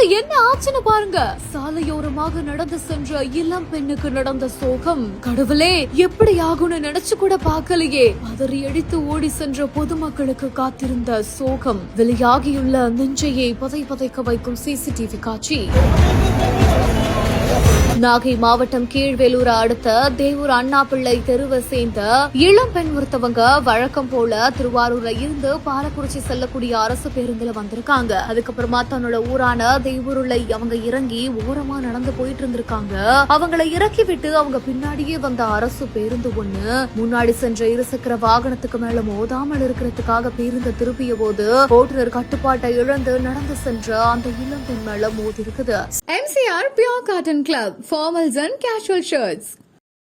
இவருக்கு என்ன ஆச்சுன்னு பாருங்க. சாலையோரமாக நடந்து சென்ற இளம் பெண்ணுக்கு நடந்த சோகம். கடவுளே, எப்படி ஆகும்னு நினைச்சு கூட பார்க்கலையே. பதறி அடித்து ஓடி சென்ற பொதுமக்களுக்கு காத்திருந்த சோகம். வெளியாகியுள்ள நெஞ்சையை பதைக்க வைக்கும் சிசிடிவி காட்சி. நாகை மாவட்டம் கீழ்வேலூர் அடுத்த தேவூர் அண்ணா பிள்ளை தெருவை சேர்ந்த இளம் பெண் ஒருத்தவங்க வழக்கம் போல திருவாரூர்ல இருந்து பாலக்குறிச்சி செல்லக்கூடிய அரசு பேருந்துல வந்திருக்காங்க. அதுக்கப்புறமா தன்னோட ஊரான தேவூர்ல அவங்க இறங்கி ஓரமா நடந்து போயிட்டு இருந்திருக்காங்க. அவங்களை இறக்கி விட்டு அவங்க பின்னாடியே வந்த அரசு பேருந்து ஒண்ணு முன்னாடி சென்ற இருசக்கர வாகனத்துக்கு மேல மோதாமல் இருக்கிறதுக்காக பேருந்து திருப்பிய போது ஓட்டுநர் கட்டுப்பாட்டை இழந்து நடந்து சென்ற அந்த இளம் பெண் மேல மோதி இருக்குது. MCR Pure Cotton Club, formals and casual shirts.